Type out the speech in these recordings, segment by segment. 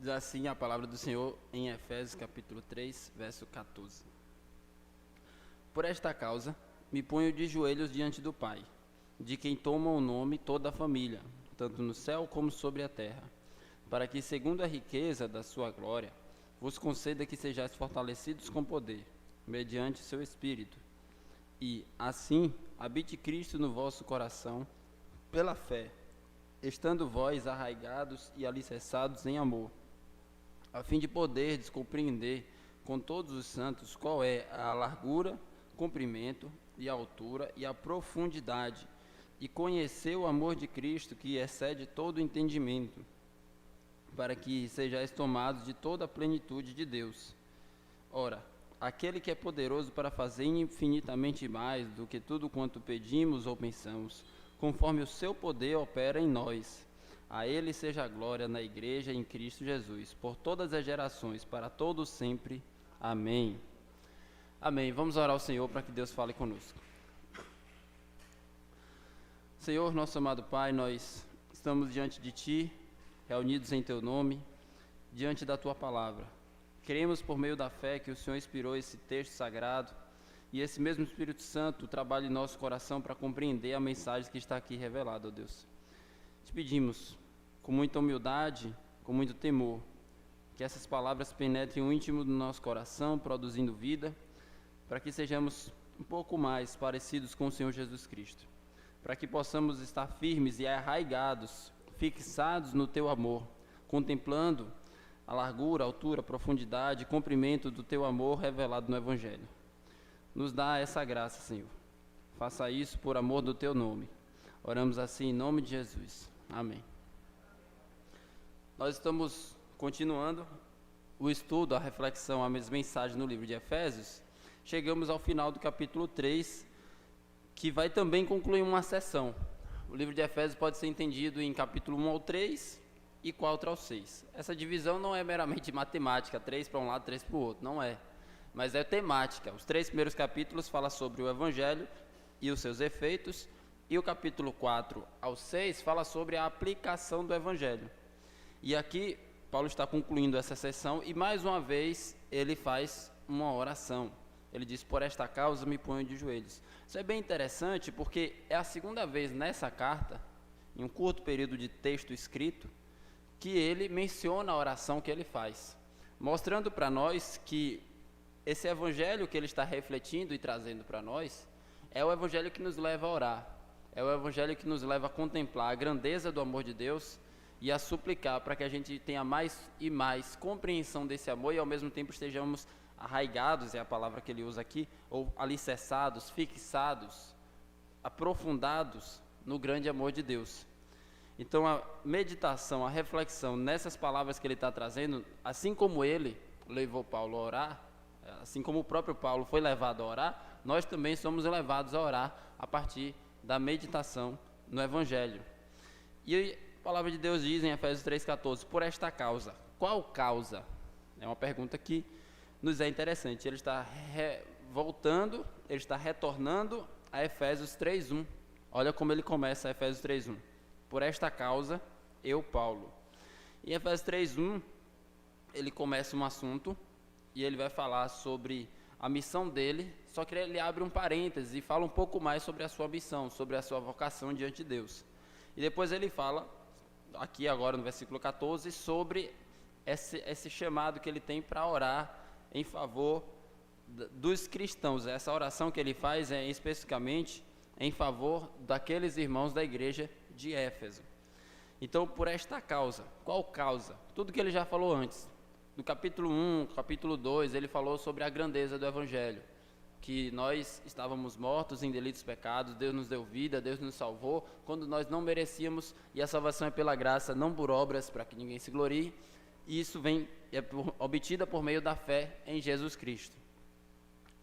Diz assim a palavra do Senhor em Efésios capítulo 3, verso 14. Por esta causa, me ponho de joelhos diante do Pai, de quem toma o nome toda a família, tanto no céu como sobre a terra, para que, segundo a riqueza da sua glória, vos conceda que sejais fortalecidos com poder, mediante seu Espírito, e, assim, habite Cristo no vosso coração, pela fé, estando vós arraigados e alicerçados em amor, a fim de poderdes compreender com todos os santos qual é a largura, comprimento e altura e a profundidade, e conhecer o amor de Cristo que excede todo entendimento, para que sejais tomados de toda a plenitude de Deus. Ora, aquele que é poderoso para fazer infinitamente mais do que tudo quanto pedimos ou pensamos, conforme o seu poder opera em nós. A ele seja a glória na igreja em Cristo Jesus, por todas as gerações, para todos sempre. Amém. Amém. Vamos orar ao Senhor para que Deus fale conosco. Senhor, nosso amado Pai, nós estamos diante de Ti, reunidos em Teu nome, diante da Tua palavra. Queremos, por meio da fé, que o Senhor inspirou esse texto sagrado e esse mesmo Espírito Santo trabalhe em nosso coração para compreender a mensagem que está aqui revelada, ó Deus. Te pedimos, com muita humildade, com muito temor, que essas palavras penetrem o íntimo do nosso coração, produzindo vida, para que sejamos um pouco mais parecidos com o Senhor Jesus Cristo, para que possamos estar firmes e arraigados, fixados no Teu amor, contemplando a largura, a altura, a profundidade e comprimento do Teu amor revelado no Evangelho. Nos dá essa graça, Senhor. Faça isso por amor do Teu nome. Oramos assim em nome de Jesus. Amém. Nós estamos continuando o estudo, a reflexão, a mensagem no livro de Efésios. Chegamos ao final do capítulo 3, que vai também concluir uma sessão. O livro de Efésios pode ser entendido em capítulo 1 ao 3 e 4 ao 6. Essa divisão não é meramente matemática, 3 para um lado, 3 para o outro, não é. Mas é temática. Os 3 primeiros capítulos falam sobre o Evangelho e os seus efeitos, e o capítulo 4 ao 6 fala sobre a aplicação do Evangelho. E aqui, Paulo está concluindo essa sessão e, mais uma vez, ele faz uma oração. Ele diz, por esta causa me ponho de joelhos. Isso é bem interessante porque é a segunda vez nessa carta, em um curto período de texto escrito, que ele menciona a oração que ele faz, mostrando para nós que esse evangelho que ele está refletindo e trazendo para nós é o evangelho que nos leva a orar, é o evangelho que nos leva a contemplar a grandeza do amor de Deus e a suplicar para que a gente tenha mais e mais compreensão desse amor e ao mesmo tempo estejamos arraigados, é a palavra que ele usa aqui, ou alicerçados, fixados, aprofundados no grande amor de Deus. Então a meditação, a reflexão nessas palavras que ele está trazendo, assim como ele levou Paulo a orar, assim como o próprio Paulo foi levado a orar, nós também somos levados a orar a partir da meditação no Evangelho. E a palavra de Deus diz em Efésios 3,14, por esta causa. Qual causa? É uma pergunta que nos é interessante. Ele está voltando, ele está retornando a Efésios 3,1. Olha como ele começa Efésios 3,1. Por esta causa, eu, Paulo. Em Efésios 3,1, ele começa um assunto e ele vai falar sobre a missão dele, só que ele abre um parêntese e fala um pouco mais sobre a sua missão, sobre a sua vocação diante de Deus. E depois ele fala, aqui agora no versículo 14, sobre esse chamado que ele tem para orar em favor dos cristãos. Essa oração que ele faz é especificamente em favor daqueles irmãos da igreja de Éfeso. Então, por esta causa, qual causa? Tudo que ele já falou antes. Do capítulo 1, capítulo 2, ele falou sobre a grandeza do Evangelho, que nós estávamos mortos em delitos e pecados, Deus nos deu vida, Deus nos salvou, quando nós não merecíamos, e a salvação é pela graça, não por obras, para que ninguém se glorie, e isso é obtida por meio da fé em Jesus Cristo.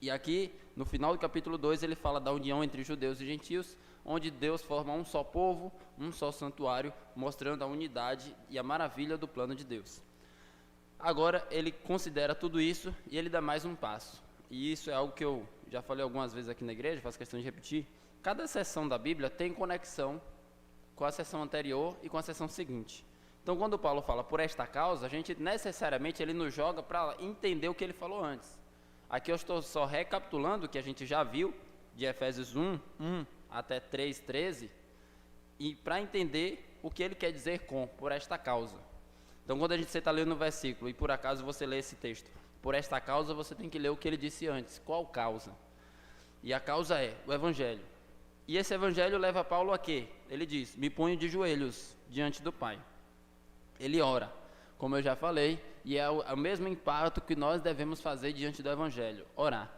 E aqui, no final do capítulo 2, ele fala da união entre judeus e gentios, onde Deus forma um só povo, um só santuário, mostrando a unidade e a maravilha do plano de Deus. Agora, ele considera tudo isso e ele dá mais um passo. E isso é algo que eu já falei algumas vezes aqui na igreja, faço questão de repetir. Cada seção da Bíblia tem conexão com a seção anterior e com a seção seguinte. Então, quando Paulo fala por esta causa, a gente necessariamente ele nos joga para entender o que ele falou antes. Aqui eu estou só recapitulando o que a gente já viu, de Efésios 1 até 3:13, e para entender o que ele quer dizer com por esta causa. Então, quando você está lendo o versículo e por acaso você lê esse texto, por esta causa, você tem que ler o que ele disse antes. Qual causa? E a causa é o Evangelho. E esse Evangelho leva Paulo a quê? Ele diz, me ponho de joelhos diante do Pai. Ele ora, como eu já falei, e é o mesmo impacto que nós devemos fazer diante do Evangelho, orar.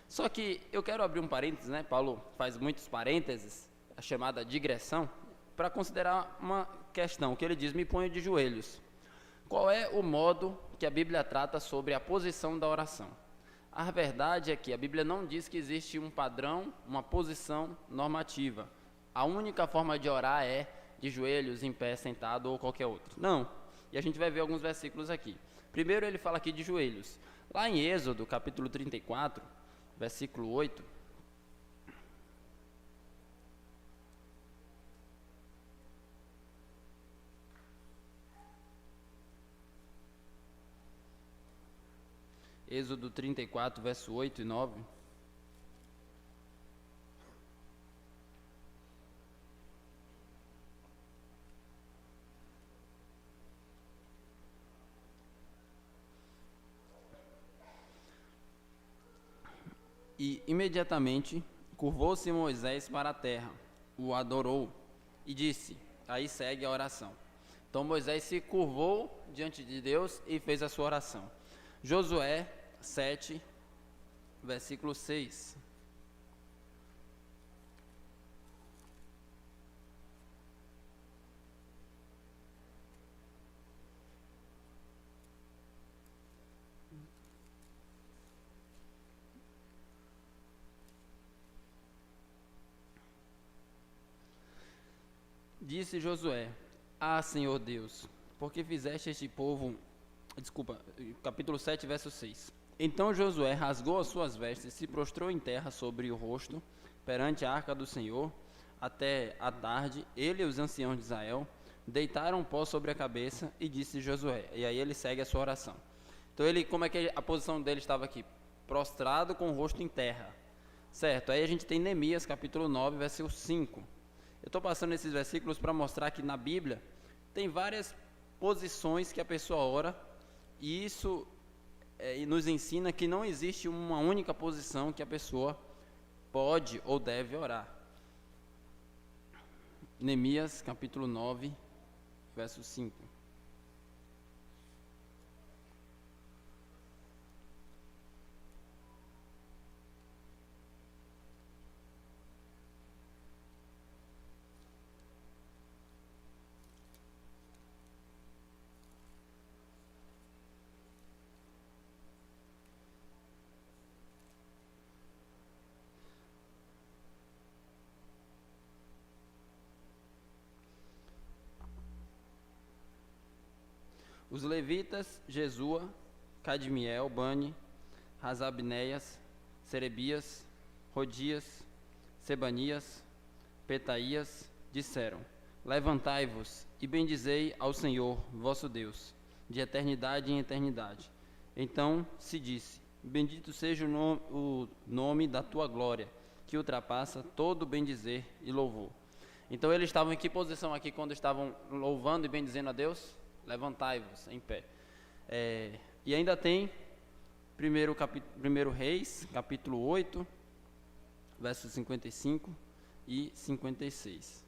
Só que eu quero abrir um parênteses, né? Paulo faz muitos parênteses, a chamada digressão, para considerar uma questão, que ele diz, me ponho de joelhos. Qual é o modo que a Bíblia trata sobre a posição da oração? A verdade é que a Bíblia não diz que existe um padrão, uma posição normativa. A única forma de orar é de joelhos, em pé, sentado ou qualquer outro. Não. E a gente vai ver alguns versículos aqui. Primeiro ele fala aqui de joelhos. Lá em Êxodo, capítulo 34, versículo 8. Êxodo 34, verso 8 e 9. E imediatamente curvou-se Moisés para a terra, o adorou e disse, aí segue a oração. Então Moisés se curvou diante de Deus e fez a sua oração. Josué 7, versículo 6. Disse Josué, Senhor Deus, porque fizeste este povo... capítulo 7, verso 6. Então Josué rasgou as suas vestes, se prostrou em terra sobre o rosto, perante a arca do Senhor, até a tarde, ele e os anciãos de Israel deitaram pó sobre a cabeça, e disse Josué, e aí ele segue a sua oração. Então como é que a posição dele estava aqui? Prostrado com o rosto em terra, certo? Aí a gente tem Neemias, capítulo 9, versículo 5. Eu estou passando esses versículos para mostrar que na Bíblia tem várias posições que a pessoa ora, e isso nos ensina que não existe uma única posição que a pessoa pode ou deve orar. Neemias, capítulo 9, verso 5. Os levitas, Jesua, Cadmiel, Bani, Rasabneias, Serebias, Rodias, Sebanias, Petaías, disseram, levantai-vos e bendizei ao Senhor, vosso Deus, de eternidade em eternidade. Então se disse, bendito seja o nome da tua glória, que ultrapassa todo bendizer e louvor. Então eles estavam em que posição aqui quando estavam louvando e bendizendo a Deus? Levantai-vos em pé. E ainda tem 1 Reis, capítulo 8, versos 55 e 56.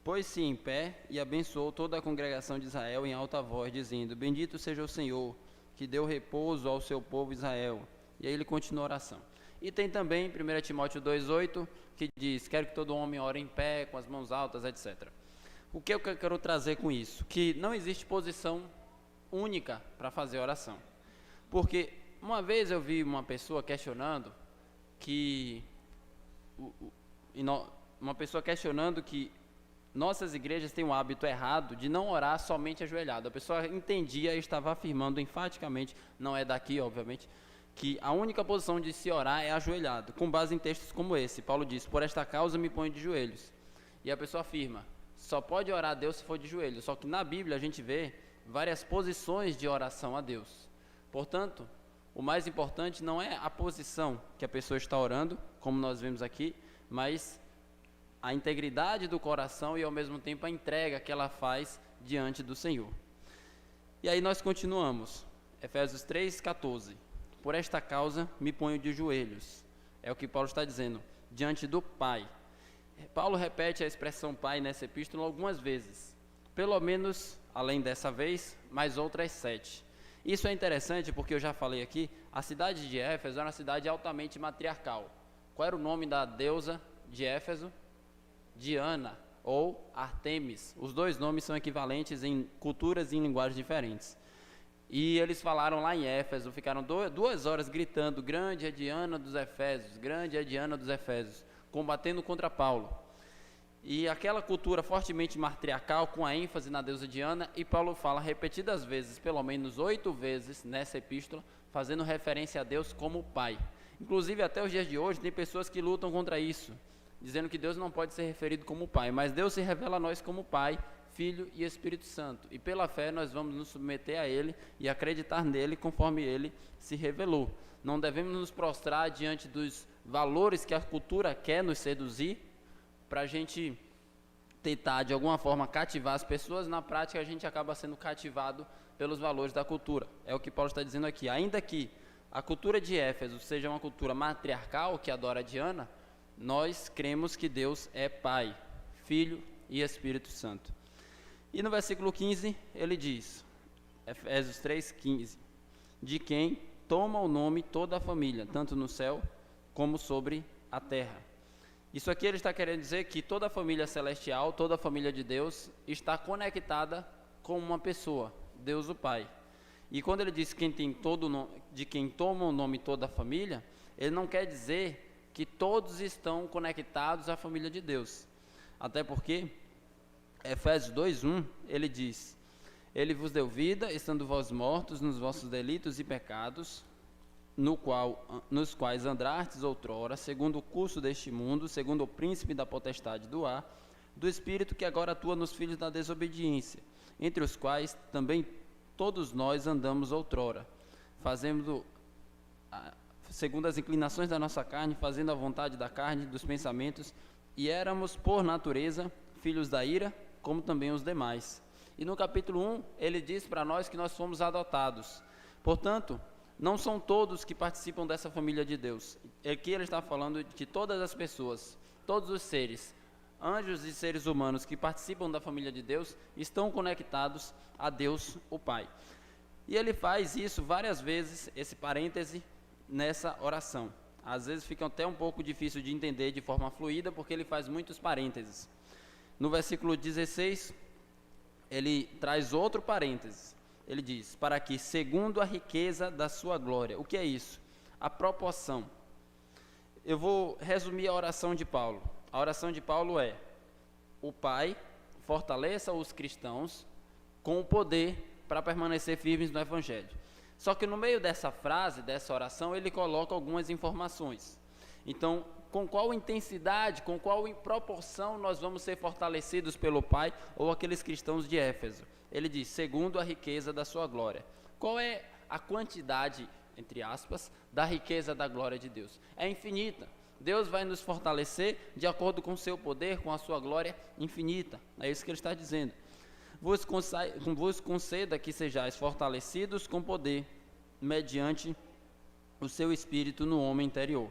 Pôs-se em pé e abençoou toda a congregação de Israel em alta voz, dizendo, bendito seja o Senhor, que deu repouso ao seu povo Israel. E aí ele continua a oração. E tem também 1 Timóteo 2,8, que diz, quero que todo homem ore em pé, com as mãos altas, etc. O que eu quero trazer com isso? Que não existe posição única para fazer oração. Porque uma vez eu vi uma pessoa questionando que nossas igrejas têm um hábito errado de não orar somente ajoelhado. A pessoa entendia e estava afirmando enfaticamente, não é daqui, obviamente, que a única posição de se orar é ajoelhado, com base em textos como esse. Paulo diz: por esta causa me ponho de joelhos. E a pessoa afirma: só pode orar a Deus se for de joelhos. Só que na Bíblia a gente vê várias posições de oração a Deus. Portanto, o mais importante não é a posição que a pessoa está orando, como nós vemos aqui, mas a integridade do coração e ao mesmo tempo a entrega que ela faz diante do Senhor. E aí nós continuamos, Efésios 3:14. Por esta causa me ponho de joelhos. É o que Paulo está dizendo, diante do Pai. Paulo repete a expressão Pai nessa epístola algumas vezes, pelo menos, além dessa vez, mais outras 7. Isso é interessante porque eu já falei aqui, a cidade de Éfeso era uma cidade altamente matriarcal. Qual era o nome da deusa de Éfeso? Diana ou Artemis. Os dois nomes são equivalentes em culturas e em linguagens diferentes. E eles falaram lá em Éfeso, ficaram 2 horas gritando: grande é Diana dos Efésios, grande é Diana dos Efésios, combatendo contra Paulo. E aquela cultura fortemente matriarcal, com a ênfase na deusa Diana, e Paulo fala repetidas vezes, pelo menos 8 vezes nessa epístola, fazendo referência a Deus como Pai. Inclusive até os dias de hoje tem pessoas que lutam contra isso, dizendo que Deus não pode ser referido como Pai, mas Deus se revela a nós como Pai, Filho e Espírito Santo, e pela fé nós vamos nos submeter a Ele e acreditar nele conforme Ele se revelou. Não devemos nos prostrar diante dos valores que a cultura quer nos seduzir, para a gente tentar de alguma forma cativar as pessoas. Na prática a gente acaba sendo cativado pelos valores da cultura. É o que Paulo está dizendo aqui. Ainda que a cultura de Éfeso seja uma cultura matriarcal que adora Diana, nós cremos que Deus é Pai, Filho e Espírito Santo. E no versículo 15 ele diz, Efésios 3:15, de quem toma o nome toda a família, tanto no céu como sobre a terra. Isso aqui ele está querendo dizer que toda a família celestial, toda a família de Deus está conectada com uma pessoa, Deus o Pai. E quando ele diz de quem toma o nome toda a família, ele não quer dizer que todos estão conectados à família de Deus. Até porque, Efésios 2:1, ele diz: ele vos deu vida, estando vós mortos nos vossos delitos e pecados, nos quais andrastes outrora, segundo o curso deste mundo, segundo o príncipe da potestade do ar, do espírito que agora atua nos filhos da desobediência, entre os quais também todos nós andamos outrora, fazendo segundo as inclinações da nossa carne, fazendo a vontade da carne, dos pensamentos, e éramos por natureza filhos da ira, como também os demais. E no capítulo 1, ele diz para nós que nós fomos adotados. Portanto, não são todos que participam dessa família de Deus. Aqui ele está falando de todas as pessoas, todos os seres, anjos e seres humanos que participam da família de Deus, estão conectados a Deus, o Pai. E ele faz isso várias vezes, esse parêntese, nessa oração. Às vezes fica até um pouco difícil de entender de forma fluida, porque ele faz muitos parênteses. No versículo 16, ele traz outro parêntese. Ele diz, para que, segundo a riqueza da sua glória. O que é isso? A proporção. Eu vou resumir a oração de Paulo. A oração de Paulo é: o Pai fortaleça os cristãos com o poder para permanecer firmes no Evangelho. Só que no meio dessa frase, dessa oração, ele coloca algumas informações. Então, com qual intensidade, com qual proporção nós vamos ser fortalecidos pelo Pai ou aqueles cristãos de Éfeso? Ele diz, segundo a riqueza da sua glória. Qual é a quantidade, entre aspas, da riqueza da glória de Deus? É infinita. Deus vai nos fortalecer de acordo com o seu poder, com a sua glória infinita. É isso que ele está dizendo. Vos conceda que sejais fortalecidos com poder, mediante o seu Espírito no homem interior.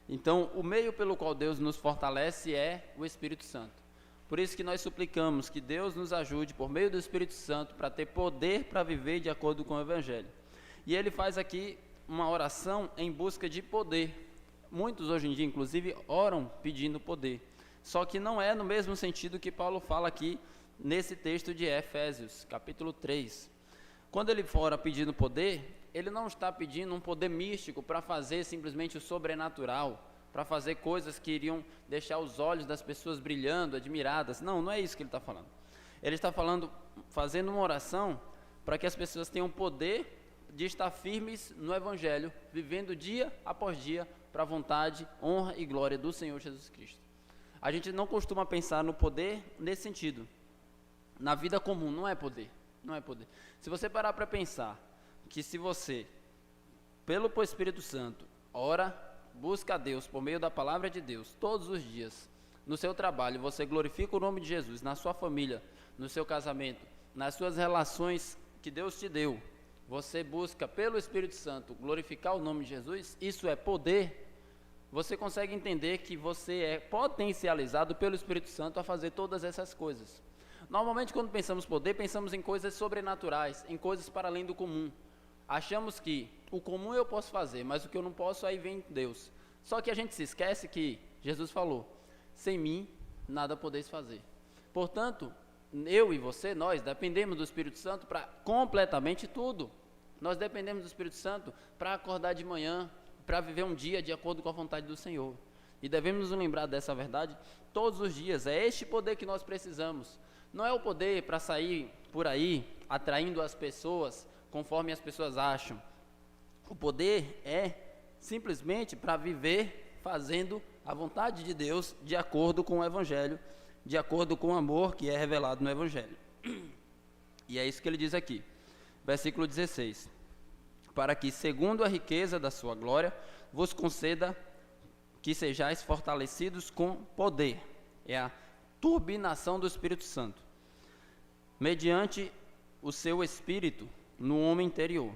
Então, o meio pelo qual Deus nos fortalece é o Espírito Santo. Por isso que nós suplicamos que Deus nos ajude, por meio do Espírito Santo, para ter poder para viver de acordo com o Evangelho. E ele faz aqui uma oração em busca de poder. Muitos hoje em dia, inclusive, oram pedindo poder. Só que não é no mesmo sentido que Paulo fala aqui nesse texto de Efésios, capítulo 3. Quando ele fora pedindo poder, ele não está pedindo um poder místico para fazer simplesmente o sobrenatural, para fazer coisas que iriam deixar os olhos das pessoas brilhando, admiradas. Não, não é isso que ele está falando. Ele está fazendo uma oração para que as pessoas tenham poder de estar firmes no Evangelho, vivendo dia após dia para a vontade, honra e glória do Senhor Jesus Cristo. A gente não costuma pensar no poder nesse sentido. Na vida comum não é poder, não é poder. Se você parar para pensar que se você, pelo Espírito Santo, ora, busca a Deus por meio da palavra de Deus todos os dias, no seu trabalho, você glorifica o nome de Jesus, na sua família, no seu casamento, nas suas relações que Deus te deu, você busca pelo Espírito Santo glorificar o nome de Jesus, isso é poder. Você consegue entender que você é potencializado pelo Espírito Santo a fazer todas essas coisas. Normalmente, quando pensamos poder, pensamos em coisas sobrenaturais, em coisas para além do comum. Achamos que o comum eu posso fazer, mas o que eu não posso, aí vem Deus. Só que a gente se esquece que Jesus falou: sem mim, nada podeis fazer. Portanto, eu e você, nós dependemos do Espírito Santo para completamente tudo. Nós dependemos do Espírito Santo para acordar de manhã, para viver um dia de acordo com a vontade do Senhor. E devemos nos lembrar dessa verdade todos os dias. É este poder que nós precisamos. Não é o poder para sair por aí atraindo as pessoas conforme as pessoas acham. O poder é simplesmente para viver fazendo a vontade de Deus de acordo com o Evangelho, de acordo com o amor que é revelado no Evangelho. E é isso que ele diz aqui, versículo 16: para que, segundo a riqueza da sua glória, vos conceda que sejais fortalecidos com poder. É a turbinação do Espírito Santo, mediante o seu Espírito no homem interior.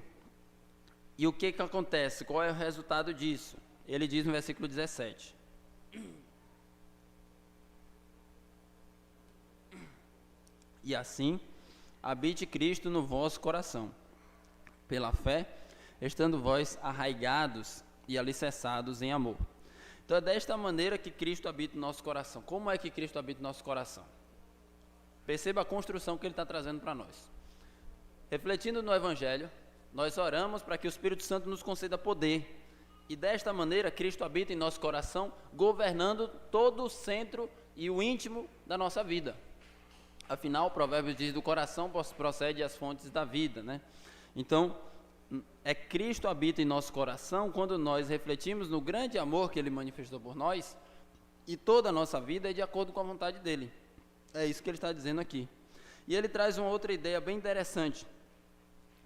E o que acontece? Qual é o resultado disso? Ele diz no versículo 17: e assim habite Cristo no vosso coração, pela fé, estando vós arraigados e alicerçados em amor. Então é desta maneira que Cristo habita no nosso coração. Como é que Cristo habita no nosso coração? Perceba a construção que ele está trazendo para nós. Refletindo no Evangelho, nós oramos para que o Espírito Santo nos conceda poder. E desta maneira, Cristo habita em nosso coração, governando todo o centro e o íntimo da nossa vida. Afinal, o provérbio diz: do coração procede as fontes da vida, né? Então, é Cristo habita em nosso coração quando nós refletimos no grande amor que Ele manifestou por nós, e toda a nossa vida é de acordo com a vontade dEle. É isso que Ele está dizendo aqui. E Ele traz uma outra ideia bem interessante: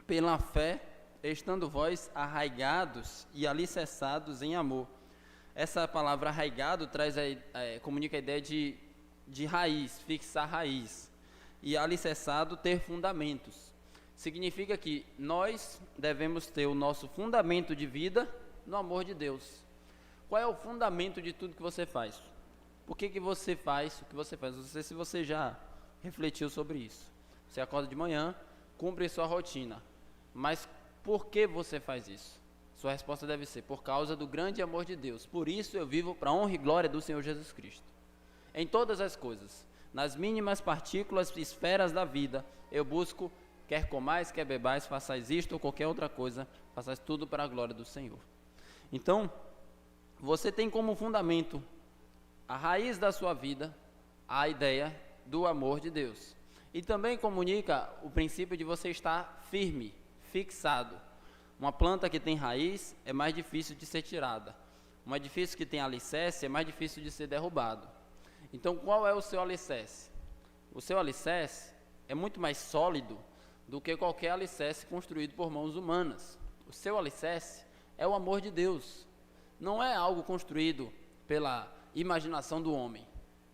pela fé, estando vós arraigados e alicerçados em amor. Essa palavra arraigado comunica a ideia de raiz, fixar raiz, e alicerçado, ter fundamentos. Significa que nós devemos ter o nosso fundamento de vida no amor de Deus. Qual é o fundamento de tudo que você faz? Por que você faz o que você faz? Não sei se você já refletiu sobre isso. Você acorda de manhã, cumpre sua rotina, mas por que você faz isso? Sua resposta deve ser: por causa do grande amor de Deus. Por isso eu vivo para a honra e glória do Senhor Jesus Cristo. Em todas as coisas, nas mínimas partículas, esferas da vida, eu busco, quer comais, quer bebais, façais isto ou qualquer outra coisa, façais tudo para a glória do Senhor. Então, você tem como fundamento, a raiz da sua vida, a ideia do amor de Deus. E também comunica o princípio de você estar firme, fixado. Uma planta que tem raiz é mais difícil de ser tirada. Um edifício que tem alicerce é mais difícil de ser derrubado. Então, qual é o seu alicerce? O seu alicerce é muito mais sólido do que qualquer alicerce construído por mãos humanas. O seu alicerce é o amor de Deus. Não é algo construído pela imaginação do homem.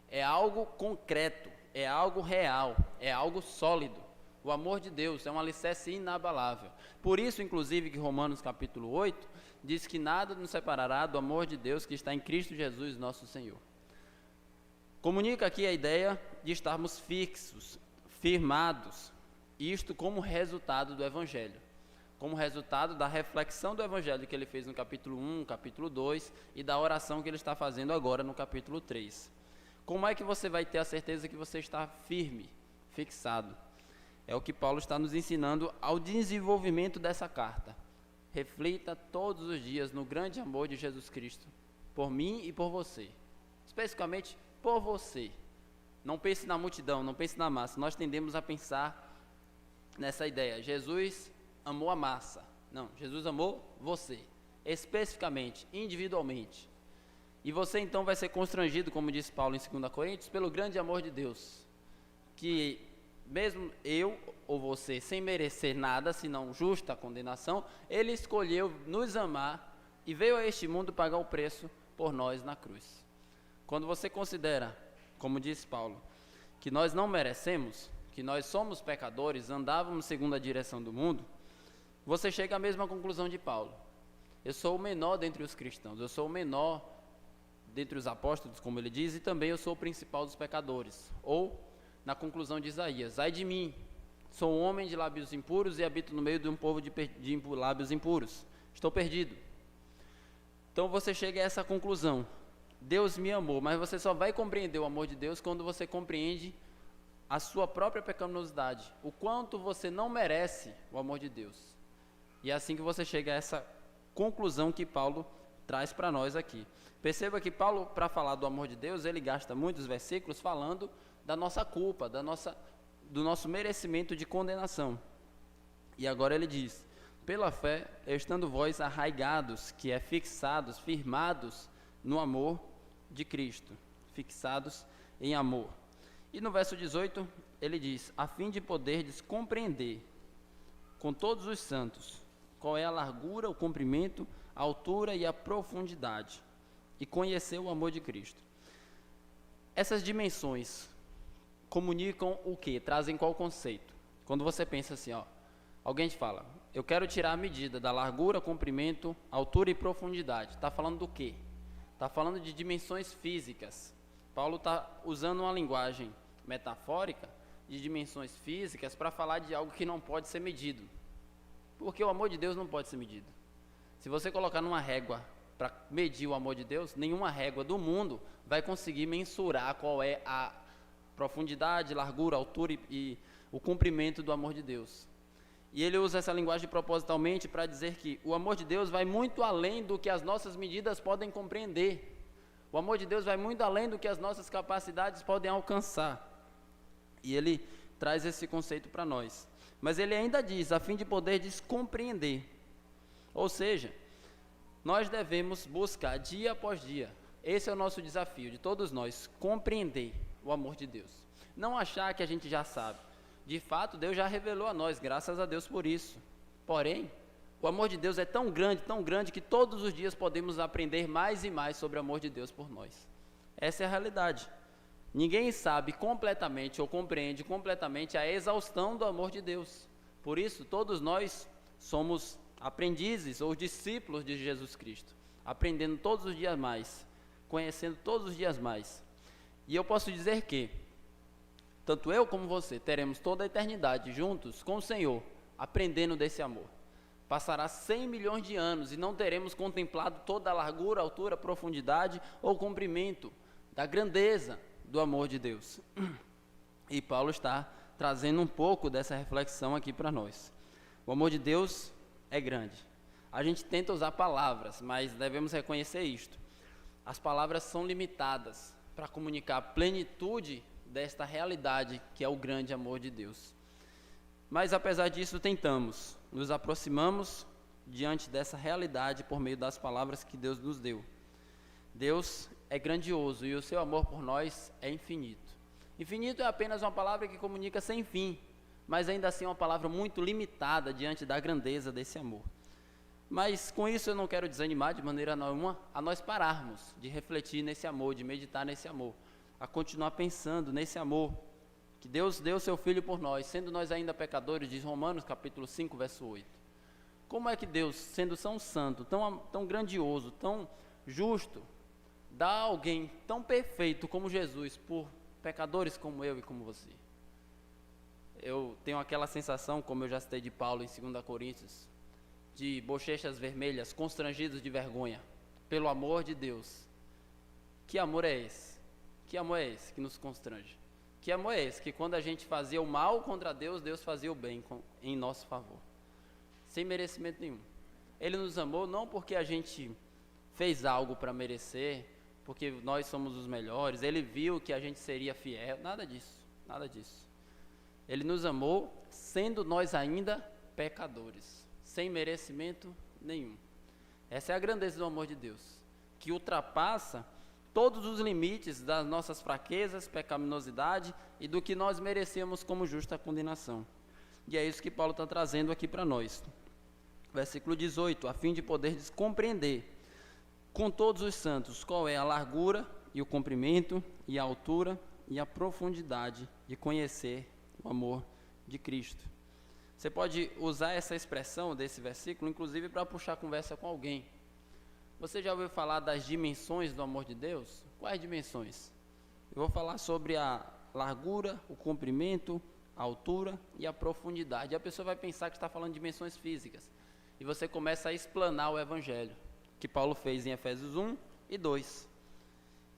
É algo concreto, é algo real, é algo sólido. O amor de Deus é um alicerce inabalável. Por isso, inclusive, que Romanos capítulo 8 diz que nada nos separará do amor de Deus que está em Cristo Jesus, nosso Senhor. Comunica aqui a ideia de estarmos fixos, firmados, isto como resultado do Evangelho, como resultado da reflexão do Evangelho que ele fez no capítulo 1, capítulo 2 e da oração que ele está fazendo agora no capítulo 3. Como é que você vai ter a certeza que você está firme, fixado? É o que Paulo está nos ensinando ao desenvolvimento dessa carta. Reflita todos os dias no grande amor de Jesus Cristo, por mim e por você. Especificamente por você. Não pense na multidão, não pense na massa. Nós tendemos a pensar nessa ideia: Jesus amou a massa, Não, Jesus amou você, especificamente, individualmente. E você então vai ser constrangido, como disse Paulo em 2 Coríntios, pelo grande amor de Deus, que mesmo eu ou você, sem merecer nada, senão justa condenação, Ele escolheu nos amar e veio a este mundo pagar o preço por nós na cruz. Quando você considera, como disse Paulo, que nós não merecemos, que nós somos pecadores, andávamos segundo a direção do mundo, você chega à mesma conclusão de Paulo. Eu sou o menor dentre os cristãos, eu sou o menor dentre os apóstolos, como ele diz, e também eu sou o principal dos pecadores. Ou, na conclusão de Isaías, ai de mim, sou um homem de lábios impuros e habito no meio de um povo de lábios impuros. Estou perdido. Então você chega a essa conclusão. Deus me amou, mas você só vai compreender o amor de Deus quando você compreende a sua própria pecaminosidade, o quanto você não merece o amor de Deus. E é assim que você chega a essa conclusão que Paulo traz para nós aqui. Perceba que Paulo, para falar do amor de Deus, ele gasta muitos versículos falando da nossa culpa, do nosso merecimento de condenação. E agora ele diz, pela fé, estando vós arraigados, que é fixados, firmados no amor de Cristo, fixados em amor. E no verso 18, ele diz, a fim de poderdes compreender com todos os santos qual é a largura, o comprimento, a altura e a profundidade, e conhecer o amor de Cristo. Essas dimensões comunicam o quê? Trazem qual conceito? Quando você pensa assim, alguém te fala, eu quero tirar a medida da largura, comprimento, altura e profundidade. Está falando do quê? Está falando de dimensões físicas. Paulo está usando uma linguagem metafórica de dimensões físicas para falar de algo que não pode ser medido. Porque o amor de Deus não pode ser medido. Se você colocar numa régua para medir o amor de Deus, nenhuma régua do mundo vai conseguir mensurar qual é a profundidade, largura, altura e o comprimento do amor de Deus. E ele usa essa linguagem propositalmente para dizer que o amor de Deus vai muito além do que as nossas medidas podem compreender. O amor de Deus vai muito além do que as nossas capacidades podem alcançar. E ele traz esse conceito para nós. Mas ele ainda diz, a fim de poder compreender. Ou seja, nós devemos buscar dia após dia. Esse é o nosso desafio de todos nós, compreender o amor de Deus. Não achar que a gente já sabe. De fato, Deus já revelou a nós, graças a Deus por isso. Porém, o amor de Deus é tão grande, que todos os dias podemos aprender mais e mais sobre o amor de Deus por nós. Essa é a realidade. Ninguém sabe completamente ou compreende completamente a exaustão do amor de Deus. Por isso, todos nós somos aprendizes ou discípulos de Jesus Cristo, aprendendo todos os dias mais, conhecendo todos os dias mais. E eu posso dizer que tanto eu como você teremos toda a eternidade juntos com o Senhor, aprendendo desse amor. Passará 100 milhões de anos e não teremos contemplado toda a largura, altura, profundidade ou comprimento da grandeza do amor de Deus. E Paulo está trazendo um pouco dessa reflexão aqui para nós. O amor de Deus é grande. A gente tenta usar palavras, mas devemos reconhecer isto. As palavras são limitadas para comunicar a plenitude desta realidade que é o grande amor de Deus. Mas apesar disso, tentamos, nos aproximamos diante dessa realidade por meio das palavras que Deus nos deu. Deus é grandioso e o seu amor por nós é infinito. Infinito é apenas uma palavra que comunica sem fim, mas ainda assim é uma palavra muito limitada diante da grandeza desse amor. Mas com isso eu não quero desanimar de maneira nenhuma a nós pararmos de refletir nesse amor, de meditar nesse amor, a continuar pensando nesse amor que Deus deu seu Filho por nós, sendo nós ainda pecadores, diz Romanos capítulo 5, verso 8. Como é que Deus, sendo tão santo, tão grandioso, tão justo, dá a alguém tão perfeito como Jesus por pecadores como eu e como você? Eu tenho aquela sensação, como eu já citei de Paulo em 2 Coríntios, de bochechas vermelhas, constrangidos de vergonha, pelo amor de Deus. Que amor é esse? Que amor é esse que nos constrange? Que amor é esse? Que quando a gente fazia o mal contra Deus, Deus fazia o bem em nosso favor, sem merecimento nenhum. Ele nos amou não porque a gente fez algo para merecer, porque nós somos os melhores, Ele viu que a gente seria fiel, nada disso, nada disso. Ele nos amou sendo nós ainda pecadores, sem merecimento nenhum. Essa é a grandeza do amor de Deus, que ultrapassa todos os limites das nossas fraquezas, pecaminosidade e do que nós merecemos como justa condenação. E é isso que Paulo está trazendo aqui para nós. Versículo 18, a fim de poderes compreender com todos os santos qual é a largura e o comprimento e a altura e a profundidade de conhecer o amor de Cristo. Você pode usar essa expressão desse versículo, inclusive para puxar conversa com alguém. Você já ouviu falar das dimensões do amor de Deus? Quais dimensões? Eu vou falar sobre a largura, o comprimento, a altura e a profundidade. A pessoa vai pensar que está falando de dimensões físicas. E você começa a explanar o Evangelho, que Paulo fez em Efésios 1 e 2.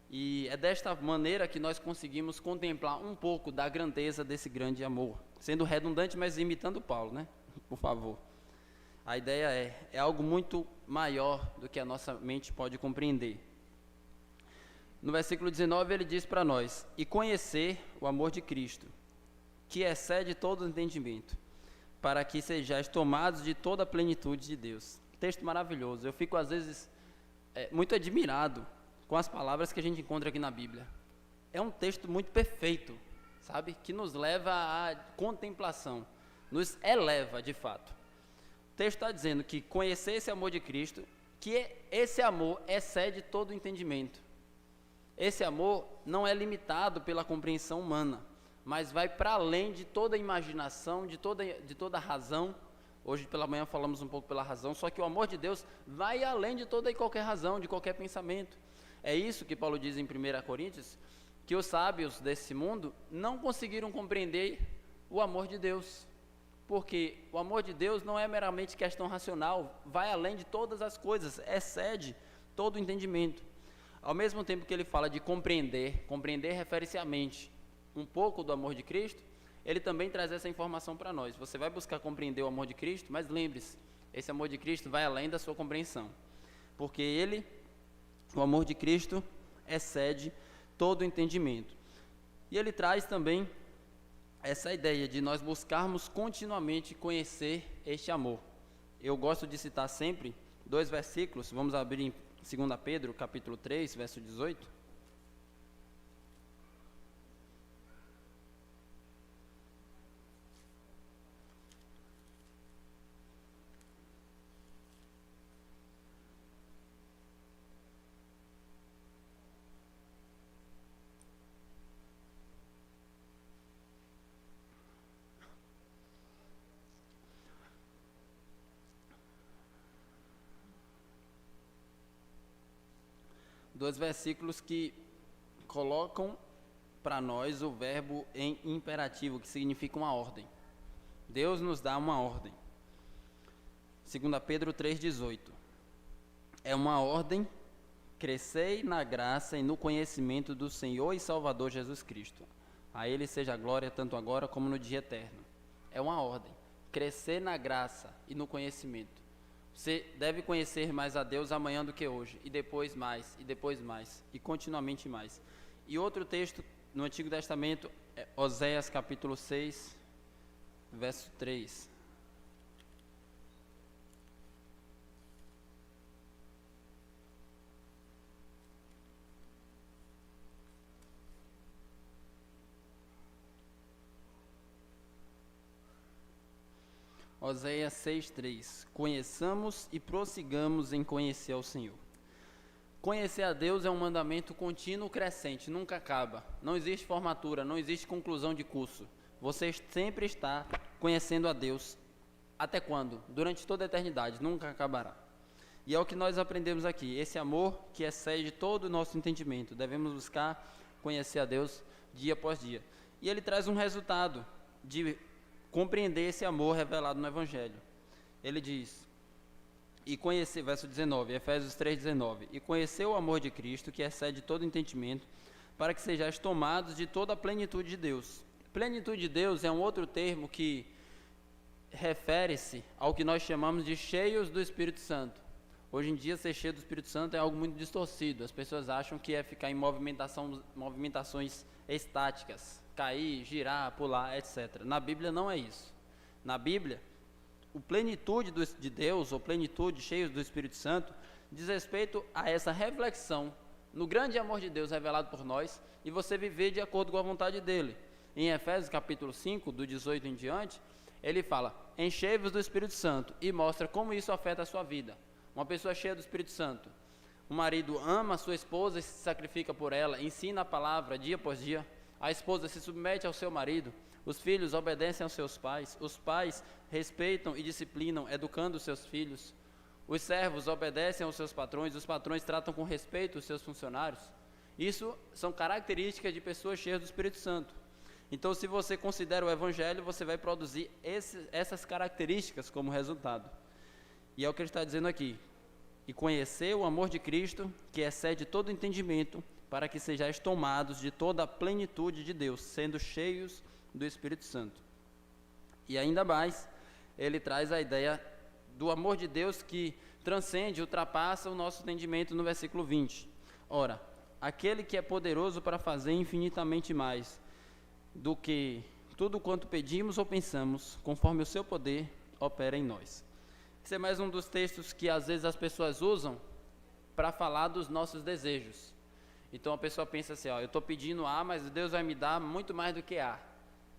E é desta maneira que nós conseguimos contemplar um pouco da grandeza desse grande amor. Sendo redundante, mas imitando Paulo, né? Por favor. A ideia é algo muito maior do que a nossa mente pode compreender. No versículo 19 ele diz para nós, e conhecer o amor de Cristo, que excede todo o entendimento, para que sejais tomados de toda a plenitude de Deus. Texto maravilhoso. Eu fico às vezes muito admirado com as palavras que a gente encontra aqui na Bíblia. É um texto muito perfeito, sabe? Que nos leva à contemplação, nos eleva de fato. O texto está dizendo que conhecer esse amor de Cristo, que esse amor excede todo o entendimento. Esse amor não é limitado pela compreensão humana, mas vai para além de toda a imaginação, de toda a razão. Hoje pela manhã falamos um pouco pela razão, só que o amor de Deus vai além de toda e qualquer razão, de qualquer pensamento. É isso que Paulo diz em 1 Coríntios, que os sábios desse mundo não conseguiram compreender o amor de Deus. Porque o amor de Deus não é meramente questão racional, vai além de todas as coisas, excede todo o entendimento. Ao mesmo tempo que ele fala de compreender refere-se à mente, um pouco do amor de Cristo, ele também traz essa informação para nós. Você vai buscar compreender o amor de Cristo, mas lembre-se, esse amor de Cristo vai além da sua compreensão. Porque o amor de Cristo, excede todo o entendimento. E ele traz também essa ideia de nós buscarmos continuamente conhecer este amor. Eu gosto de citar sempre 2 versículos, vamos abrir em 2 Pedro, capítulo 3, verso 18. Dois versículos que colocam para nós o verbo em imperativo, que significa uma ordem. Deus nos dá uma ordem. 2 Pedro 3,18. É uma ordem: crescei na graça e no conhecimento do Senhor e Salvador Jesus Cristo. A Ele seja a glória tanto agora como no dia eterno. É uma ordem: crescer na graça e no conhecimento. Você deve conhecer mais a Deus amanhã do que hoje, e depois mais, e continuamente mais. E outro texto no Antigo Testamento é Oséias capítulo 6, verso 3. Oséias 6,3. Conheçamos e prossigamos em conhecer ao Senhor. Conhecer a Deus é um mandamento contínuo, crescente, nunca acaba. Não existe formatura, não existe conclusão de curso. Você sempre está conhecendo a Deus. Até quando? Durante toda a eternidade, nunca acabará. E é o que nós aprendemos aqui, esse amor que excede todo o nosso entendimento. Devemos buscar conhecer a Deus dia após dia. E ele traz um resultado de compreender esse amor revelado no Evangelho. Ele diz, e conhecer, verso 19, Efésios 3,19, e conhecer o amor de Cristo, que excede todo entendimento, para que sejais tomados de toda a plenitude de Deus. Plenitude de Deus é um outro termo que refere-se ao que nós chamamos de cheios do Espírito Santo. Hoje em dia, ser cheio do Espírito Santo é algo muito distorcido. As pessoas acham que é ficar em movimentações estáticas, cair, girar, pular, etc. Na Bíblia não é isso. Na Bíblia, o plenitude de Deus, ou plenitude, cheios do Espírito Santo, diz respeito a essa reflexão no grande amor de Deus revelado por nós, e você viver de acordo com a vontade dele. Em Efésios capítulo 5, do 18 em diante, ele fala, enchei-vos do Espírito Santo, e mostra como isso afeta a sua vida. Uma pessoa cheia do Espírito Santo, o marido ama a sua esposa e se sacrifica por ela, ensina a palavra dia após dia, a esposa se submete ao seu marido, os filhos obedecem aos seus pais, os pais respeitam e disciplinam, educando os seus filhos, os servos obedecem aos seus patrões, os patrões tratam com respeito os seus funcionários. Isso são características de pessoas cheias do Espírito Santo. Então, se você considera o Evangelho, você vai produzir essas características como resultado. E é o que ele está dizendo aqui. E conhecer o amor de Cristo, que excede todo entendimento, para que sejais tomados de toda a plenitude de Deus, sendo cheios do Espírito Santo. E ainda mais, ele traz a ideia do amor de Deus que transcende, ultrapassa o nosso entendimento no versículo 20. Ora, aquele que é poderoso para fazer infinitamente mais do que tudo quanto pedimos ou pensamos, conforme o seu poder opera em nós. Esse é mais um dos textos que às vezes as pessoas usam para falar dos nossos desejos. Então a pessoa pensa assim, eu estou pedindo A, mas Deus vai me dar muito mais do que A.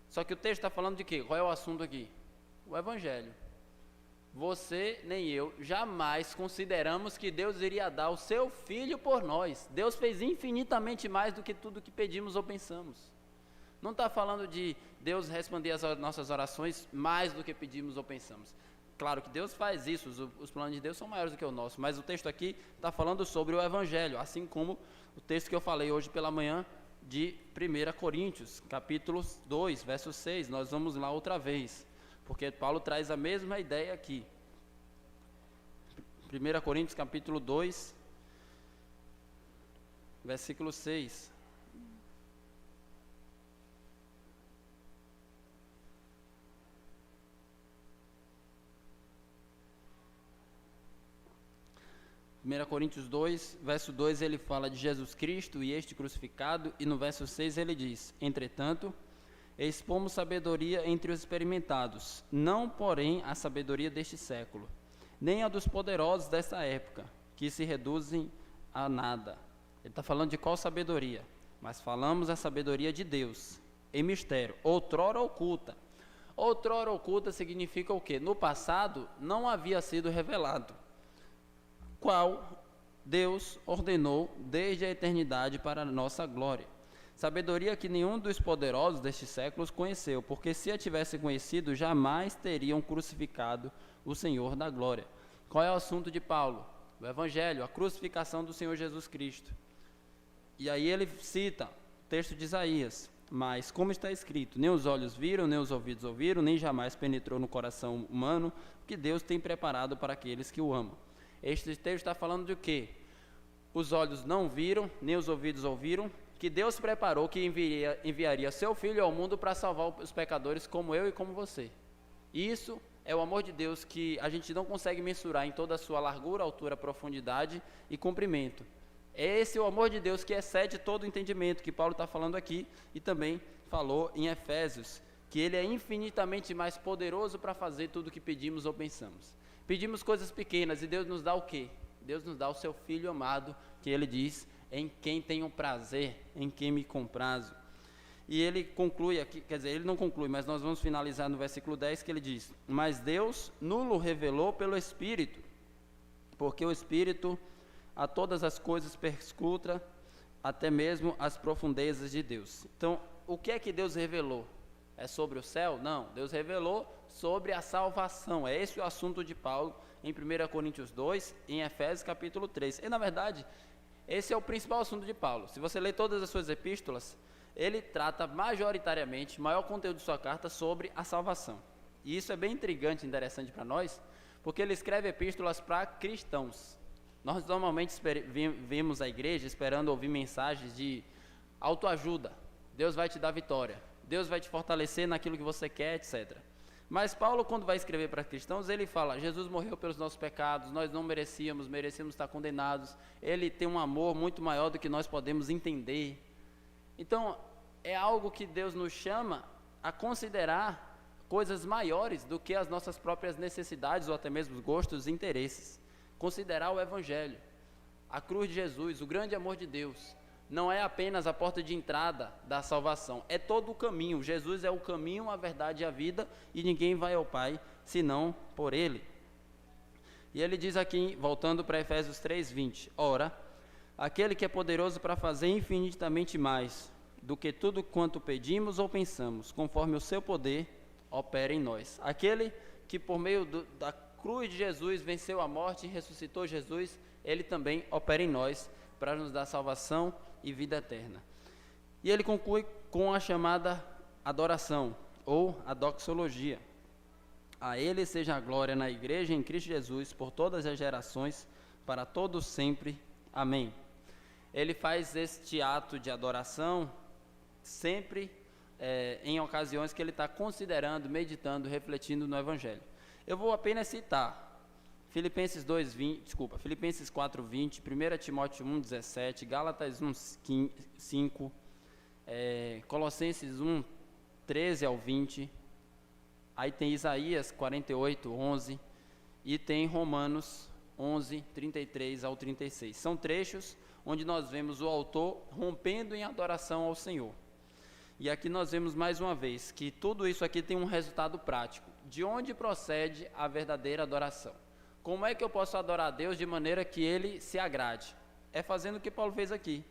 Só que o texto está falando de quê? Qual é o assunto aqui? O Evangelho. Você nem eu jamais consideramos que Deus iria dar o seu Filho por nós. Deus fez infinitamente mais do que tudo que pedimos ou pensamos. Não está falando de Deus responder as nossas orações mais do que pedimos ou pensamos. Claro que Deus faz isso, os planos de Deus são maiores do que o nosso, mas o texto aqui está falando sobre o Evangelho, assim como o texto que eu falei hoje pela manhã de 1 Coríntios, capítulo 2, verso 6, nós vamos lá outra vez, porque Paulo traz a mesma ideia aqui. 1 Coríntios, capítulo 2, versículo 6. 1 Coríntios 2, verso 2, ele fala de Jesus Cristo e este crucificado, e no verso 6 ele diz, entretanto, expomos sabedoria entre os experimentados, não, porém, a sabedoria deste século, nem a dos poderosos desta época, que se reduzem a nada. Ele está falando de qual sabedoria? Mas falamos a sabedoria de Deus, em mistério, outrora oculta. Outrora oculta significa o quê? No passado não havia sido revelado, qual Deus ordenou desde a eternidade para a nossa glória. Sabedoria que nenhum dos poderosos destes séculos conheceu, porque se a tivessem conhecido, jamais teriam crucificado o Senhor da glória. Qual é o assunto de Paulo? O Evangelho, a crucificação do Senhor Jesus Cristo. E aí ele cita o texto de Isaías, mas como está escrito, nem os olhos viram, nem os ouvidos ouviram, nem jamais penetrou no coração humano, o que Deus tem preparado para aqueles que o amam. Este texto está falando de quê? Os olhos não viram, nem os ouvidos ouviram, que Deus preparou que enviaria seu Filho ao mundo para salvar os pecadores como eu e como você. Isso é o amor de Deus que a gente não consegue mensurar em toda a sua largura, altura, profundidade e comprimento. Esse é o amor de Deus que excede todo o entendimento que Paulo está falando aqui e também falou em Efésios, que ele é infinitamente mais poderoso para fazer tudo o que pedimos ou pensamos. Pedimos coisas pequenas e Deus nos dá o quê? Deus nos dá o seu Filho amado, que ele diz, em quem tenho prazer, em quem me comprazo. E ele conclui aqui, quer dizer, ele não conclui, mas nós vamos finalizar no versículo 10, que ele diz, mas Deus nulo revelou pelo Espírito, porque o Espírito a todas as coisas perscruta, até mesmo as profundezas de Deus. Então, o que é que Deus revelou? É sobre o céu? Não, Deus revelou sobre a salvação. É esse o assunto de Paulo em 1 Coríntios 2 e em Efésios capítulo 3. E na verdade, esse é o principal assunto de Paulo. Se você ler todas as suas epístolas, ele trata majoritariamente, maior conteúdo de sua carta, sobre a salvação. E isso é bem intrigante e interessante para nós, porque ele escreve epístolas para cristãos. Nós normalmente vemos a igreja esperando ouvir mensagens de autoajuda. Deus vai te dar vitória. Deus vai te fortalecer naquilo que você quer, etc. Mas Paulo, quando vai escrever para cristãos, ele fala, Jesus morreu pelos nossos pecados, nós não merecíamos estar condenados, ele tem um amor muito maior do que nós podemos entender. Então, é algo que Deus nos chama a considerar coisas maiores do que as nossas próprias necessidades ou até mesmo gostos e interesses. Considerar o Evangelho, a cruz de Jesus, o grande amor de Deus, não é apenas a porta de entrada da salvação, é todo o caminho. Jesus é o caminho, a verdade e a vida, e ninguém vai ao Pai senão por Ele. E ele diz aqui, voltando para Efésios 3:20, ora, aquele que é poderoso para fazer infinitamente mais do que tudo quanto pedimos ou pensamos, conforme o seu poder opera em nós. Aquele que por meio da cruz de Jesus venceu a morte e ressuscitou Jesus, ele também opera em nós para nos dar salvação e vida eterna. E ele conclui com a chamada adoração, ou a doxologia. A ele seja a glória na igreja em Cristo Jesus, por todas as gerações, para todos sempre. Amém. Ele faz este ato de adoração sempre em ocasiões que ele está considerando, meditando, refletindo no Evangelho. Eu vou apenas citar Filipenses 4:20, 1 Timóteo 1:17, Gálatas 1:5, Colossenses 1:13 ao 20, aí tem Isaías 48:11 e tem Romanos 11:33 ao 36. São trechos onde nós vemos o autor rompendo em adoração ao Senhor. E aqui nós vemos mais uma vez que tudo isso aqui tem um resultado prático. De onde procede a verdadeira adoração? Como é que eu posso adorar a Deus de maneira que Ele se agrade? É fazendo o que Paulo fez aqui,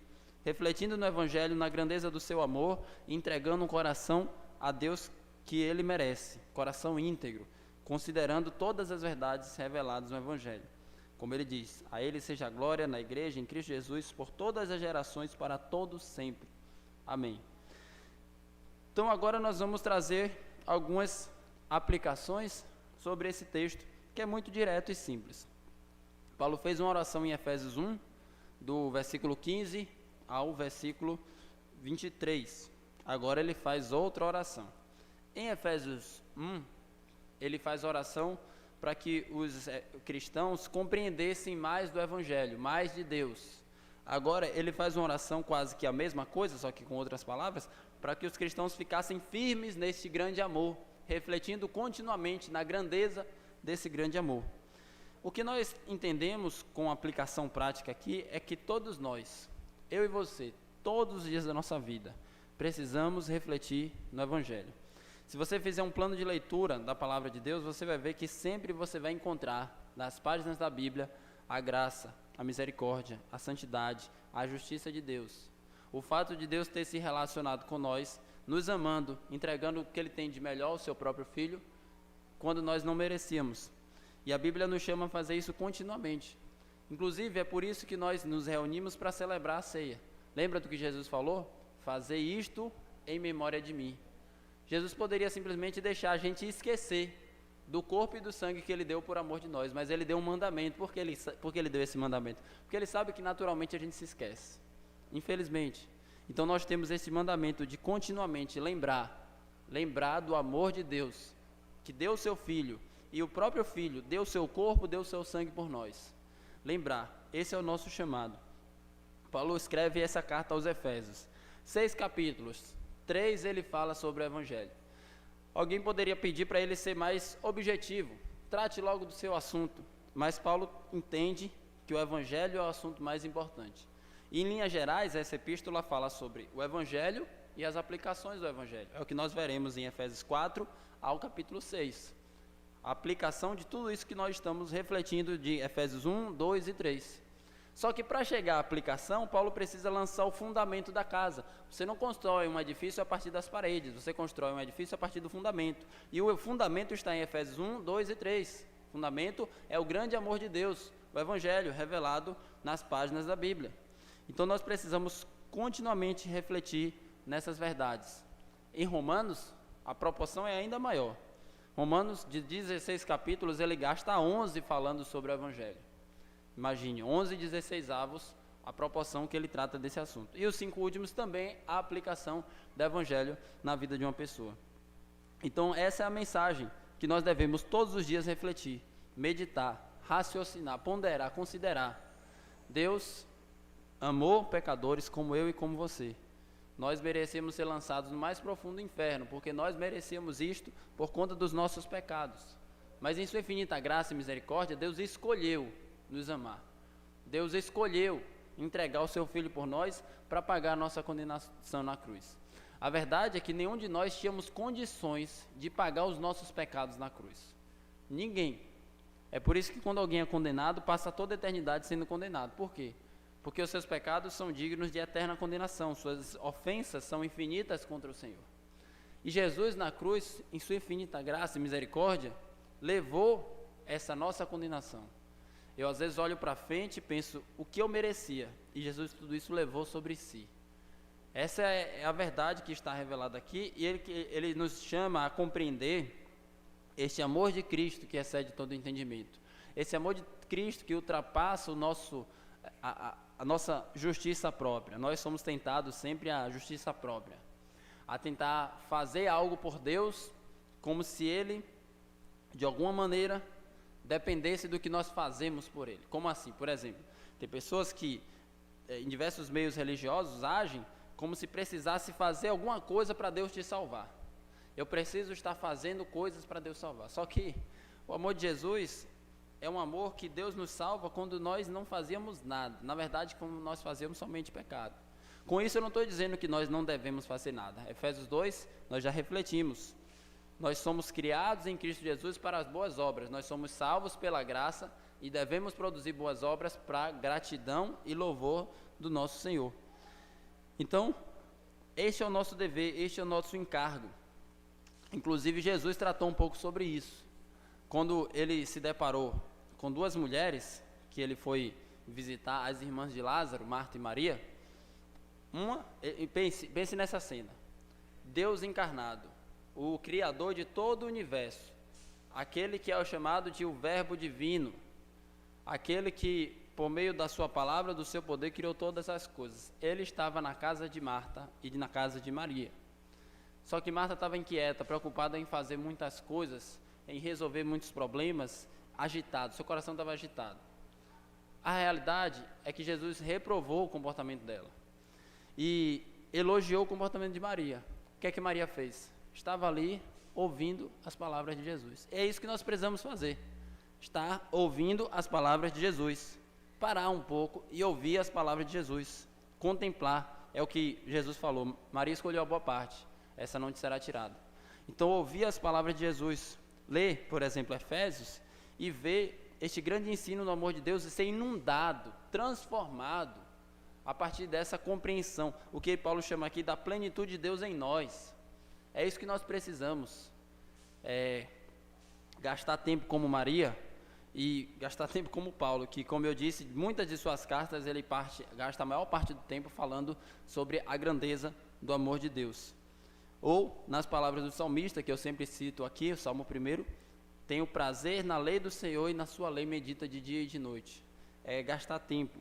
refletindo no Evangelho, na grandeza do seu amor, entregando um coração a Deus que Ele merece, coração íntegro, considerando todas as verdades reveladas no Evangelho. Como ele diz, a Ele seja a glória na igreja, em Cristo Jesus, por todas as gerações, para todos sempre. Amém. Então agora nós vamos trazer algumas aplicações sobre esse texto, que é muito direto e simples. Paulo fez uma oração em Efésios 1, do versículo 15 ao versículo 23. Agora ele faz outra oração. Em Efésios 1, ele faz oração para que os cristãos compreendessem mais do Evangelho, mais de Deus. Agora ele faz uma oração quase que a mesma coisa, só que com outras palavras, para que os cristãos ficassem firmes neste grande amor, refletindo continuamente na grandeza desse grande amor. O que nós entendemos com a aplicação prática aqui é que todos nós, eu e você, todos os dias da nossa vida, precisamos refletir no Evangelho. Se você fizer um plano de leitura da Palavra de Deus, você vai ver que sempre você vai encontrar nas páginas da Bíblia a graça, a misericórdia, a santidade, a justiça de Deus. O fato de Deus ter se relacionado com nós, nos amando, entregando o que Ele tem de melhor ao seu próprio Filho, quando nós não merecíamos. E a Bíblia nos chama a fazer isso continuamente. Inclusive, é por isso que nós nos reunimos para celebrar a ceia. Lembra do que Jesus falou? Fazer isto em memória de mim. Jesus poderia simplesmente deixar a gente esquecer do corpo e do sangue que Ele deu por amor de nós, mas Ele deu um mandamento. Por que Ele deu esse mandamento? Porque Ele sabe que naturalmente a gente se esquece, infelizmente. Então nós temos esse mandamento de continuamente lembrar do amor de Deus, que deu o seu Filho, e o próprio Filho deu o seu corpo, deu o seu sangue por nós. Lembrar, esse é o nosso chamado. Paulo escreve essa carta aos Efésios, 6 capítulos, 3 ele fala sobre o Evangelho. Alguém poderia pedir para ele ser mais objetivo, trate logo do seu assunto, mas Paulo entende que o Evangelho é o assunto mais importante. E, em linhas gerais, essa epístola fala sobre o Evangelho e as aplicações do Evangelho. É o que nós veremos em Efésios 4 ao capítulo 6. A aplicação de tudo isso que nós estamos refletindo de Efésios 1, 2 e 3. Só que para chegar à aplicação, Paulo precisa lançar o fundamento da casa. Você não constrói um edifício a partir das paredes, você constrói um edifício a partir do fundamento. E o fundamento está em Efésios 1, 2 e 3. O fundamento é o grande amor de Deus, o Evangelho revelado nas páginas da Bíblia. Então nós precisamos continuamente refletir nessas verdades. Em Romanos, a proporção é ainda maior. Romanos, de 16 capítulos, ele gasta 11 falando sobre o Evangelho. Imagine, 11 e 16 avos, a proporção que ele trata desse assunto. E os 5 últimos também, a aplicação do Evangelho na vida de uma pessoa. Então, essa é a mensagem que nós devemos todos os dias refletir, meditar, raciocinar, ponderar, considerar. Deus amou pecadores como eu e como você. nós merecíamos ser lançados no mais profundo inferno, porque nós merecíamos isto por conta dos nossos pecados. Mas em sua infinita graça e misericórdia, Deus escolheu nos amar. Deus escolheu entregar o seu Filho por nós para pagar a nossa condenação na cruz. A verdade é que nenhum de nós tínhamos condições de pagar os nossos pecados na cruz. Ninguém. É por isso que quando alguém é condenado, passa toda a eternidade sendo condenado. Por quê? Porque os seus pecados são dignos de eterna condenação, suas ofensas são infinitas contra o Senhor. E Jesus na cruz, em sua infinita graça e misericórdia, levou essa nossa condenação. Eu às vezes olho para frente e penso o que eu merecia, e Jesus tudo isso levou sobre si. Essa é a verdade que está revelada aqui, e ele nos chama a compreender este amor de Cristo que excede todo entendimento. Esse amor de Cristo que ultrapassa a nossa justiça própria. Nós somos tentados sempre à justiça própria, a tentar fazer algo por Deus como se Ele, de alguma maneira, dependesse do que nós fazemos por Ele. Como assim? Por exemplo, tem pessoas que em diversos meios religiosos agem como se precisasse fazer alguma coisa para Deus te salvar. Eu preciso estar fazendo coisas para Deus salvar. Só que o amor de Jesus é um amor que Deus nos salva quando nós não fazíamos nada. Na verdade, quando nós fazíamos somente pecado. Com isso eu não estou dizendo que nós não devemos fazer nada. Efésios 2, nós já refletimos. Nós somos criados em Cristo Jesus para as boas obras. Nós somos salvos pela graça e devemos produzir boas obras para gratidão e louvor do nosso Senhor. Então, este é o nosso dever, este é o nosso encargo. Inclusive, Jesus tratou um pouco sobre isso. Quando ele se deparou com duas mulheres, que ele foi visitar as irmãs de Lázaro, Marta e Maria, pense nessa cena. Deus encarnado, o Criador de todo o universo, aquele que é o chamado de o Verbo Divino, aquele que, por meio da sua palavra, do seu poder, criou todas as coisas. Ele estava na casa de Marta e na casa de Maria. Só que Marta estava inquieta, preocupada em fazer muitas coisas, em resolver muitos problemas, agitado, seu coração estava agitado. A realidade é que Jesus reprovou o comportamento dela e elogiou o comportamento de Maria. O que é que Maria fez? Estava ali ouvindo as palavras de Jesus. É isso que nós precisamos fazer, estar ouvindo as palavras de Jesus, parar um pouco e ouvir as palavras de Jesus, contemplar, é o que Jesus falou, Maria escolheu a boa parte, essa não te será tirada. Então ouvir as palavras de Jesus, ler, por exemplo, Efésios, e ver este grande ensino do amor de Deus e ser inundado, transformado, a partir dessa compreensão, o que Paulo chama aqui da plenitude de Deus em nós. É isso que nós precisamos, gastar tempo como Maria e gastar tempo como Paulo, que, como eu disse, muitas de suas cartas ele gasta a maior parte do tempo falando sobre a grandeza do amor de Deus. Ou, nas palavras do salmista, que eu sempre cito aqui, o Salmo 1, tenho prazer na lei do Senhor e na sua lei medita de dia e de noite. É gastar tempo.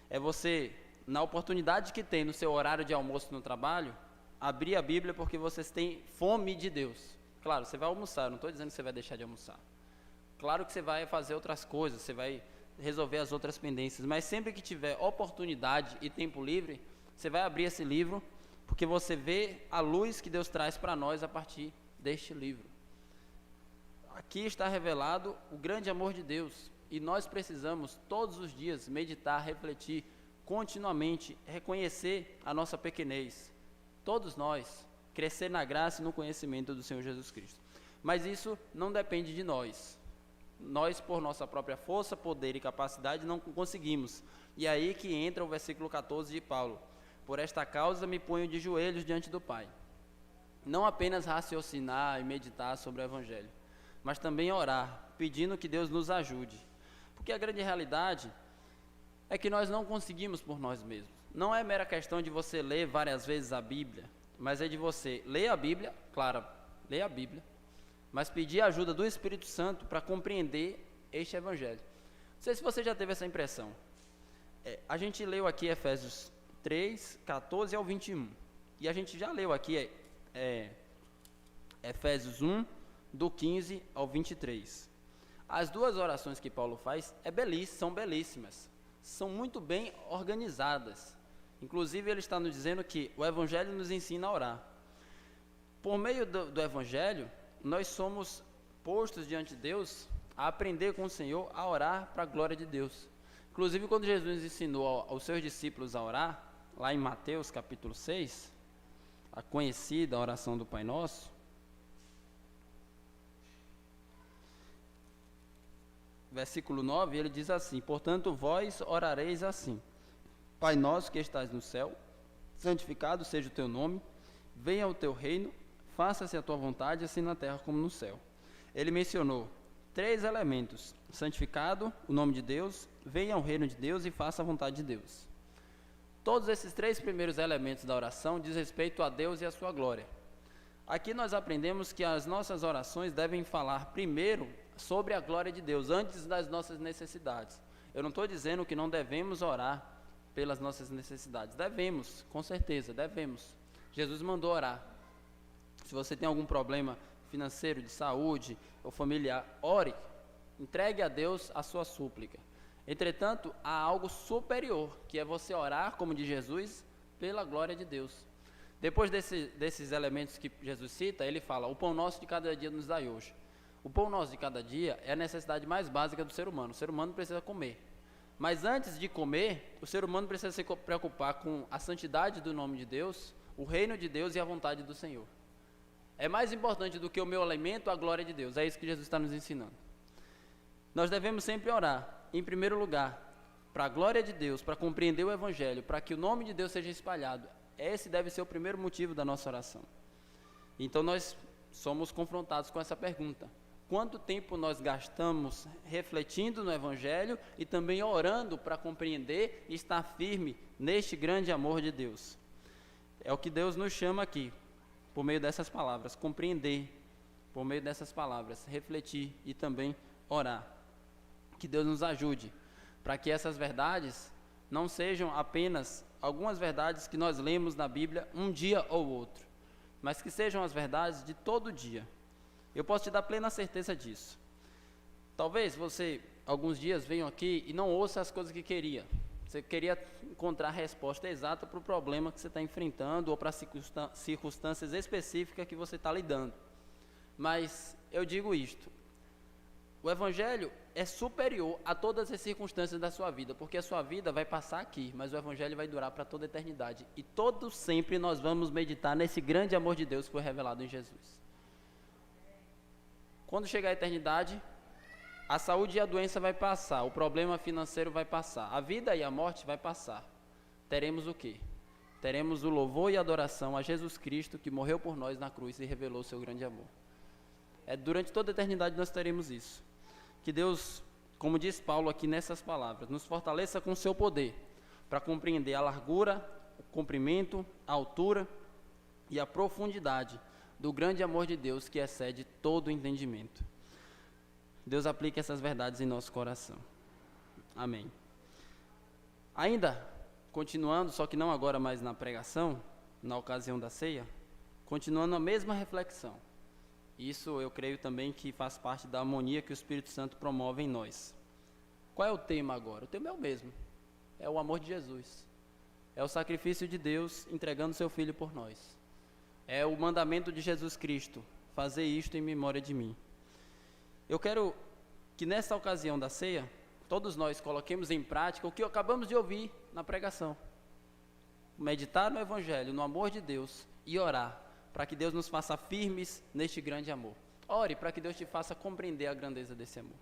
É você, na oportunidade que tem no seu horário de almoço no trabalho, abrir a Bíblia porque vocês têm fome de Deus. Claro, você vai almoçar, eu não estou dizendo que você vai deixar de almoçar. Claro que você vai fazer outras coisas, você vai resolver as outras pendências, mas sempre que tiver oportunidade e tempo livre, você vai abrir esse livro, porque você vê a luz que Deus traz para nós a partir deste livro. Aqui está revelado o grande amor de Deus, e nós precisamos todos os dias meditar, refletir, continuamente reconhecer a nossa pequenez. Todos nós, crescer na graça e no conhecimento do Senhor Jesus Cristo. Mas isso não depende de nós. Nós, por nossa própria força, poder e capacidade, não conseguimos. E aí que entra o versículo 14 de Paulo. Por esta causa me ponho de joelhos diante do Pai. Não apenas raciocinar e meditar sobre o Evangelho, mas também orar, pedindo que Deus nos ajude. Porque a grande realidade é que nós não conseguimos por nós mesmos. Não é mera questão de você ler várias vezes a Bíblia, mas é de você ler a Bíblia, claro, ler a Bíblia, mas pedir a ajuda do Espírito Santo para compreender este Evangelho. Não sei se você já teve essa impressão. A gente leu aqui Efésios 3, 14 ao 21. E a gente já leu aqui Efésios 1, do 15 ao 23. As duas orações que Paulo faz são belíssimas, são muito bem organizadas. Inclusive, ele está nos dizendo que o Evangelho nos ensina a orar. Por meio do Evangelho, nós somos postos diante de Deus a aprender com o Senhor a orar para a glória de Deus. Inclusive, quando Jesus ensinou aos seus discípulos a orar, lá em Mateus capítulo 6, a conhecida oração do Pai Nosso, versículo 9, ele diz assim: portanto, vós orareis assim: Pai nosso que estás no céu, santificado seja o teu nome, venha o teu reino, faça-se a tua vontade, assim na terra como no céu. Ele mencionou 3 elementos: santificado, o nome de Deus, venha ao reino de Deus e faça a vontade de Deus. Todos esses 3 primeiros elementos da oração diz respeito a Deus e a sua glória. Aqui nós aprendemos que as nossas orações devem falar primeiro sobre a glória de Deus, antes das nossas necessidades. Eu não estou dizendo que não devemos orar pelas nossas necessidades. Devemos, com certeza, devemos. Jesus mandou orar. Se você tem algum problema financeiro, de saúde ou familiar, ore. Entregue a Deus a sua súplica. Entretanto, há algo superior, que é você orar, como diz Jesus, pela glória de Deus. Depois desses elementos que Jesus cita, ele fala: o pão nosso de cada dia nos dai hoje. O pão nosso de cada dia é a necessidade mais básica do ser humano. O ser humano precisa comer. Mas antes de comer, o ser humano precisa se preocupar com a santidade do nome de Deus, o reino de Deus e a vontade do Senhor. É mais importante do que o meu alimento, a glória de Deus. É isso que Jesus está nos ensinando. Nós devemos sempre orar, em primeiro lugar, para a glória de Deus, para compreender o Evangelho, para que o nome de Deus seja espalhado. Esse deve ser o primeiro motivo da nossa oração. Então nós somos confrontados com essa pergunta: quanto tempo nós gastamos refletindo no Evangelho e também orando para compreender e estar firme neste grande amor de Deus? É o que Deus nos chama aqui, por meio dessas palavras, compreender, por meio dessas palavras, refletir e também orar. Que Deus nos ajude, para que essas verdades não sejam apenas algumas verdades que nós lemos na Bíblia um dia ou outro, mas que sejam as verdades de todo dia. Eu posso te dar plena certeza disso. Talvez você, alguns dias, venha aqui e não ouça as coisas que queria. Você queria encontrar a resposta exata para o problema que você está enfrentando ou para circunstâncias específicas que você está lidando. Mas eu digo isto: o Evangelho é superior a todas as circunstâncias da sua vida, porque a sua vida vai passar aqui, mas o Evangelho vai durar para toda a eternidade. E todo sempre nós vamos meditar nesse grande amor de Deus que foi revelado em Jesus. Quando chegar a eternidade, a saúde e a doença vai passar, o problema financeiro vai passar, a vida e a morte vai passar. Teremos o quê? Teremos o louvor e a adoração a Jesus Cristo, que morreu por nós na cruz e revelou o seu grande amor. Durante toda a eternidade nós teremos isso. Que Deus, como diz Paulo aqui nessas palavras, nos fortaleça com o seu poder, para compreender a largura, o comprimento, a altura e a profundidade do grande amor de Deus que excede todo o entendimento. Deus aplique essas verdades em nosso coração. Amém. Ainda, continuando, só que não agora mais na pregação, na ocasião da ceia, continuando a mesma reflexão. Isso eu creio também que faz parte da harmonia que o Espírito Santo promove em nós. Qual é o tema agora? O tema é o mesmo. É o amor de Jesus. É o sacrifício de Deus entregando seu Filho por nós. É o mandamento de Jesus Cristo: fazer isto em memória de mim. Eu quero que nessa ocasião da ceia, todos nós coloquemos em prática o que acabamos de ouvir na pregação. Meditar no Evangelho, no amor de Deus e orar, para que Deus nos faça firmes neste grande amor. Ore para que Deus te faça compreender a grandeza desse amor.